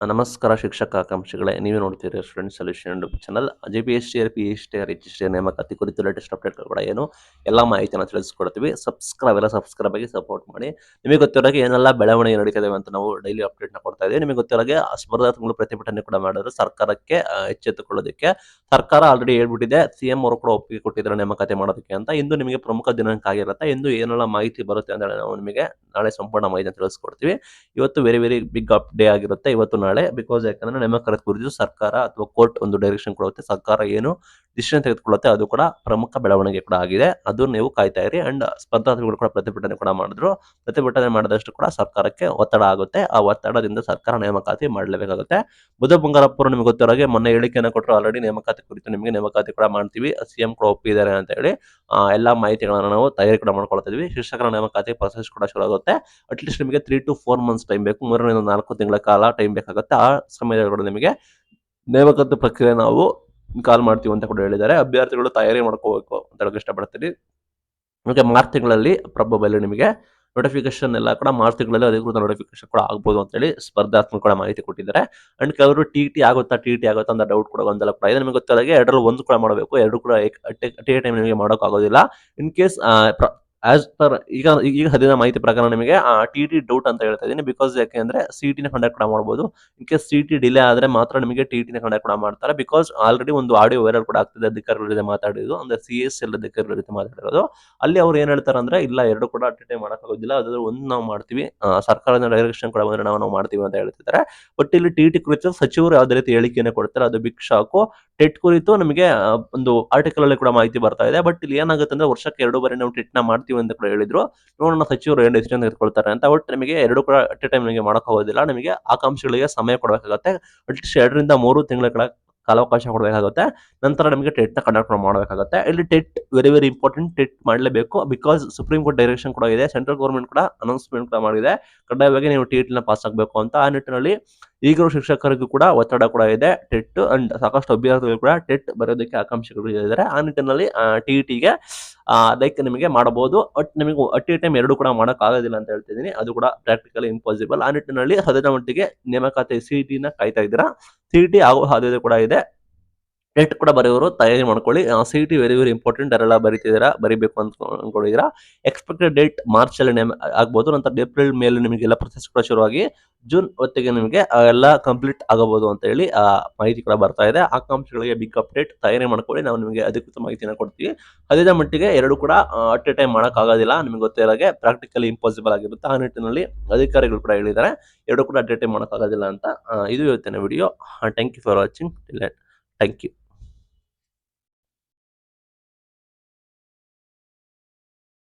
ನಮಸ್ಕಾರ ಶಿಕ್ಷಕ ಆಕಾಂಕ್ಷಿಗಳೇ, ನೀವೇ ನೋಡ್ತೀರಿ student solution YouTube channel. JPSTR, PSTR, HSTR ನೇಮಕಾತಿ ಕುರಿತು ಲೇಟೆಸ್ಟ್ ಅಪ್ಡೇಟ್ ಕೂಡ ಏನು ಎಲ್ಲ ಮಾಹಿತಿಯನ್ನು ತಿಳಿಸ್ಕೊಡ್ತೀವಿ. ಸಬ್ಸ್ಕ್ರೈಬ್ ಆಗಿ ಸಪೋರ್ಟ್ ಮಾಡಿ. ನಿಮಗೆ ಗೊತ್ತಿರೋಗೆ ಏನೆಲ್ಲ ಬೆಳವಣಿಗೆ ನಡೀತಿದೆ ಅಂತ ನಾವು ಡೈಲಿ ಅಪ್ಡೇಟ್ನ ಕೊಡ್ತಾ ಇದ್ದೀವಿ. ನಿಮಗೆ ಗೊತ್ತಿರೋಗೆ ಸ್ಪರ್ಧಾತ್ಮಕರು ಪ್ರತಿಭಟನೆ ಕೂಡ ಮಾಡಿದ್ರು ಸರ್ಕಾರಕ್ಕೆ ಎಚ್ಚೆತ್ತುಕೊಳ್ಳೋದಕ್ಕೆ. ಸರ್ಕಾರ ಆಲ್ರೆಡಿ ಹೇಳ್ಬಿಟ್ಟಿದೆ, CM ಅವರು ಕೂಡ ಒಪ್ಪಿಗೆ ಕೊಟ್ಟಿದ್ದಾರೆ ನೇಮಕಾತಿ ಮಾಡೋದಕ್ಕೆ ಅಂತ. ಇಂದು ನಿಮಗೆ ಪ್ರಮುಖ ದಿನಾಂಕ ಆಗಿರುತ್ತೆ. ಇಂದು ಏನೆಲ್ಲ ಮಾಹಿತಿ ಬರುತ್ತೆ ಅಂತ ಹೇಳಿ ನಾವು ನಿಮಗೆ ನಾಳೆ ಸಂಪೂರ್ಣ ಮಾಹಿತಿ ತಿಳಿಸ್ಕೊಡ್ತೀವಿ. ಇವತ್ತು ವೆರಿ ಬಿಗ್ ಅಪ್ ಡೇ ಆಗಿರುತ್ತೆ ಇವತ್ತು ನಾಳೆ. ಬಿಕಾಸ್ ಯಾಕಂದ್ರೆ ನೇಮಕಾತಿ ಕುರಿತು ಸರ್ಕಾರ ಅಥವಾ ಕೋರ್ಟ್ ಒಂದು ಡೈರೆಕ್ಷನ್ ಕೊಡುತ್ತೆ. ಸರ್ಕಾರ ಏನು ಡಿಸಿಷನ್ ತೆಗೆದುಕೊಳ್ಳುತ್ತೆ ಅದು ಕೂಡ ಪ್ರಮುಖ ಬೆಳವಣಿಗೆ ಕೂಡ ಆಗಿದೆ. ಅದು ನೀವು ಕಾಯ್ತಾ ಇರಿ. ಅಂಡ್ ಸ್ಪರ್ಧಾರ್ಥಿಗಳು ಕೂಡ ಪ್ರತಿಭಟನೆ ಕೂಡ ಮಾಡಿದ್ರು. ಪ್ರತಿಭಟನೆ ಮಾಡಿದಷ್ಟು ಕೂಡ ಸರ್ಕಾರಕ್ಕೆ ಒತ್ತಡ ಆಗುತ್ತೆ. ಆ ಒತ್ತಡದಿಂದ ಸರ್ಕಾರ ನೇಮಕಾತಿ ಮಾಡಲೇಬೇಕಾಗುತ್ತೆ. ಬುಧ ಬಂಗಾರಪ್ಪರು ನಿಮ್ಗೆ ಗೊತ್ತಿರೋಗೆ ಮೊನ್ನೆ ಹೇಳಿಕೆಯನ್ನು ಕೊಟ್ಟರು. ಆಲ್ರೆಡಿ ನೇಮಕಾತಿ ಕುರಿತು ನಿಮಗೆ ನೇಮಕಾತಿ ಕೂಡ ಮಾಡ್ತೀವಿ, CM ಕೂಡ ಒಪ್ಪಿದ್ದಾರೆ ಅಂತ ಹೇಳಿ ಎಲ್ಲಾ ಮಾಹಿತಿಗಳನ್ನ ನಾವು ತಯಾರಿ ಕೂಡ ಮಾಡ್ಕೊಳ್ತಾ ಇದೀವಿ. ಶಿಕ್ಷಕರ ನೇಮಕಾತಿ ಪ್ರೊಸೆಸ್ ಕೂಡ ಶುರು ಆಗುತ್ತೆ. ಅಟ್ಲೀಸ್ಟ್ ನಿಮಗೆ 3 to 4 months ಟೈಮ್ ಬೇಕು. 3 ರಿಂದ 4 ತಿಂಗಳ ಕಾಲ ಟೈಮ್ ಬೇಕಾಗುತ್ತೆ. ಆ ಸಮಯದಲ್ಲಿ ನಿಮಗೆ ನೇಮಕಾತಿ ಪ್ರಕ್ರಿಯೆ ನಾವು ಕಾಲ್ ಮಾಡ್ತೀವಿ ಅಂತ ಕೂಡ ಹೇಳಿದ್ದಾರೆ. ಅಭ್ಯರ್ಥಿಗಳು ತಯಾರಿ ಮಾಡ್ಕೋಬೇಕು ಅಂತ ಹೇಳಕ್ ಇಷ್ಟಪಡ್ತೀನಿ. ನಿಮಗೆ ಮಾರ್ಚ್ ತಿಂಗಳಲ್ಲಿ ಪ್ರಾಬಬಲಿ ನಿಮಗೆ ನೋಟಿಫಿಕೇಶನ್ ಎಲ್ಲ ಕೂಡ ಮಾರ್ಚ್ ತಿಂಗಳಲ್ಲಿ ಅಧಿಕೃತ ನೋಟಿಫಿಕೇಶನ್ ಕೂಡ ಆಗ್ಬೋದು ಅಂತ ಹೇಳಿ ಸ್ಪರ್ಧಾತ್ಮಕ ಕೂಡ ಮಾಹಿತಿ ಕೊಟ್ಟಿದ್ದಾರೆ. ಅಂಡ್ ಕೆಲವರು TT ಆಗುತ್ತಾ ಅಂತ ಡೌಟ್ ಕೂಡ ಗೊಂದಲ ಕೂಡ ಇದೆ. ನಿಮಗೆ ಗೊತ್ತಾಗಿ ಎರಡರಲ್ಲಿ ಒಂದು ಕೂಡ ಮಾಡಬೇಕು. ಎರಡು ಕೂಡ ಅಟ್ ಎ ಟೈಮ್ ನಿಮಗೆ ಮಾಡೋಕೆ ಆಗೋದಿಲ್ಲ. ಇನ್ ಕೇಸ್ ಆಸ್ ಪರ್ ಈಗ ಹದಿನ ಮಾಹಿತಿ ಪ್ರಕಾರ ನಿಮಗೆ TT ಡೌಟ್ ಅಂತ ಹೇಳ್ತಾ ಇದ್ದೀನಿ. ಬಿಕಾಸ್ ಯಾಕೆ ಅಂದ್ರೆ CT ಕಂಡಕ್ಟ್ ಕೂಡ ಮಾಡಬಹುದು. ಇನ್ ಕೇಸ್ CT ಡಿಲೇ ಆದ್ರೆ ಮಾತ್ರ ನಿಮಗೆ TT ಕಂಡಕ್ಟ್ ಕೂಡ ಮಾಡ್ತಾರೆ. ಬಿಕಾಸ್ ಆಲ್ರೆಡಿ ಒಂದು ಆಡಿಯೋ ವೈರಲ್ ಕೂಡ ಆಗ್ತಿದೆ ಅಧಿಕಾರಿಗಳ ಜೊತೆ ಮಾತಾಡಿದ್ದು, ಅಂದ್ರೆ CSL ಅಧಿಕಾರಿಗಳ ಜೊತೆ ಮಾತಾಡಿರೋದು. ಅಲ್ಲಿ ಅವ್ರು ಏನ್ ಹೇಳ್ತಾರೆ ಅಂದ್ರೆ, ಇಲ್ಲ ಎರಡು ಕೂಡ ಅಟ್ ಎ ಟೈಮ್ ಮಾಡೋಕ್ಕಾಗೋದಿಲ್ಲ, ಅದ್ರ ಒಂದು ನಾವು ಮಾಡ್ತೀವಿ, ಸರ್ಕಾರದ ಡೈರೆಕ್ಷನ್ ಕೂಡ ಬಂದ್ರೆ ನಾವು ಮಾಡ್ತೀವಿ ಅಂತ ಹೇಳ್ತಿದ್ದಾರೆ. ಬಟ್ ಇಲ್ಲಿ TT ಕುರಿತು ಸಚಿವರು ಯಾವ್ದೇ ರೀತಿ ಹೇಳಿಕೆಯನ್ನು ಕೊಡ್ತಾರೆ, ಅದು ಬಿಗ್ ಶಾಕು. ಟೆಟ್ ಕುರಿತು ನಮಗೆ ಒಂದು ಆರ್ಟಿಕಲ್ ಅಲ್ಲಿ ಕೂಡ ಮಾಹಿತಿ ಬರ್ತಾ ಇದೆ. ಬಟ್ ಇಲ್ಲಿ ಏನಾಗುತ್ತೆ ಅಂದ್ರೆ, ವರ್ಷಕ್ಕೆ 2 ಬಾರಿ ನಾವು ಟೆಟ್ ನ ಮಾಡ್ತೀವಿ ಅಂತ ಕೂಡ ಹೇಳಿದ್ರು. ನೋಡೋಣ ಸಚಿವರು ಏನ್ ಡಿಸಿಷನ್ ತೆಗೆದುಕೊಳ್ತಾರೆ ಅಂತ. ಒಟ್ಟು ನಿಮಗೆ ಎರಡು ಕೂಡ ಅಟ್ ಎ ಟೈಮ್ ನಿಮಗೆ ಮಾಡಕ್ ಆಗೋದಿಲ್ಲ. ನಿಮಗೆ ಆಕಾಂಕ್ಷಿಗಳಿಗೆ ಸಮಯ ಕೊಡಬೇಕಾಗುತ್ತೆ. ಅಟ್ಲೀಸ್ಟ್ 2 ರಿಂದ 3 ತಿಂಗಳ ಕಾಲಾವಕಾಶ ಕೊಡಬೇಕಾಗುತ್ತೆ. ನಂತರ ನಿಮಗೆ ಟೆಟ್ ನ ಕಂಡಕ್ಟ್ ಮಾಡಬೇಕಾಗುತ್ತೆ. ಇಲ್ಲಿ ಟೆಟ್ ವೆರಿ ಇಂಪಾರ್ಟೆಂಟ್. ಟೆಟ್ ಮಾಡಲೇಬೇಕು. ಬಿಕಾಸ್ ಸುಪ್ರೀಂ ಕೋರ್ಟ್ ಡೈರೆಕ್ಷನ್ ಕೂಡ ಇದೆ. ಸೆಂಟ್ರಲ್ ಗೌರ್ಮೆಂಟ್ ಕೂಡ ಅನೌನ್ಸ್ಮೆಂಟ್ ಕೂಡ ಮಾಡಿದೆ, ಕಡ್ಡಾಯವಾಗಿ ನೀವು TET ನ ಪಾಸ್ ಆಗಬೇಕು ಅಂತ. ಆ ನಿಟ್ಟಿನಲ್ಲಿ ಈಗಲೂ ಶಿಕ್ಷಕರಿಗೂ ಕೂಡ ಒತ್ತಡ ಕೂಡ ಇದೆ. ಟೆಟ್ ಅಂಡ್ ಸಾಕಷ್ಟು ಅಭ್ಯರ್ಥಿಗಳು ಕೂಡ ಟೆಟ್ ಬರೆಯೋದಕ್ಕೆ ಆಕಾಂಕ್ಷಿಗಳು ಇದ್ದಾರೆ. ಆ ನಿಟ್ಟಿನಲ್ಲಿ TETಗೆ ಲೈಕ್ ನಿಮಗೆ ಮಾಡಬಹುದು. ಬಟ್ ನಿಮಗೆ ಅಟ್ ಎ ಟೈಮ್ ಎರಡು ಕೂಡ ಮಾಡಕ್ ಆಗೋದಿಲ್ಲ ಅಂತ ಹೇಳ್ತಿದ್ದೀನಿ. ಅದು ಕೂಡ ಪ್ರಾಕ್ಟಿಕಲಿ ಇಂಪಾಸಿಬಲ್. ಆ ನಿಟ್ಟಿನಲ್ಲಿ ಸದ್ಯದ ಮಟ್ಟಿಗೆ ನೇಮಕಾತಿ CET ನ ಕಾಯ್ತಾ ಇದ್ದೀರಾ. CET ಆಗೋ ಸಾಧ್ಯತೆ ಕೂಡ ಇದೆ. ಟೆಟ್ ಕೂಡ ಬರೆಯೋರು ತಯಾರಿ ಮಾಡ್ಕೊಳ್ಳಿ. CET very important. ಯಾರೆಲ್ಲ ಬರಿಬೇಕು ಅಂತ ಅನ್ಕೊಂಡಿದ್ದೀರಾ, ಎಕ್ಸ್ಪೆಕ್ಟೆಡ್ ಡೇಟ್ ಮಾರ್ಚ್ ಅಲ್ಲಿ ಆಗ್ಬೋದು. ನಂತರ ಏಪ್ರಿಲ್ ಮೇಲೆ ನಿಮಗೆಲ್ಲ ಪ್ರೊಸೆಸ್ ಕೂಡ ಶುರುವಾಗಿ ಜೂನ್ ಹೊತ್ತಿಗೆ ನಿಮಗೆ ಎಲ್ಲ ಕಂಪ್ಲೀಟ್ ಆಗಬಹುದು ಅಂತ ಹೇಳಿ ಮಾಹಿತಿ ಕೂಡ ಬರ್ತಾ ಇದೆ. ಆಕಾಂಕ್ಷಿಗಳಿಗೆ ಬಿಗ್ ಅಪ್ಡೇಟ್. ತಯಾರಿ ಮಾಡ್ಕೊಳ್ಳಿ, ನಾವು ನಿಮಗೆ ಅಧಿಕೃತ ಮಾಹಿತಿನ ಕೊಡ್ತೀವಿ. ಅದೇ ಮಟ್ಟಿಗೆ ಎರಡು ಕೂಡ ಅಟ್ ಎ ಟೈಮ್ ಮಾಡಕ್ ಆಗೋದಿಲ್ಲ. ನಿಮ್ಗೆ ಗೊತ್ತಿರೋಗೆ ಪ್ರಾಕ್ಟಿಕಲಿ ಇಂಪಾಸಿಬಲ್ ಆಗಿರುತ್ತೆ. ಆ ನಿಟ್ಟಿನಲ್ಲಿ ಅಧಿಕಾರಿಗಳು ಕೂಡ ಹೇಳಿದ್ದಾರೆ, ಎರಡು ಕೂಡ ಅಟ್ ಎ ಟೈಮ್ ಮಾಡಕ್ ಆಗೋದಿಲ್ಲ ಅಂತ. ಇದು ಇವತ್ತಿನ ವಿಡಿಯೋ. Thank you for watching. Thank you.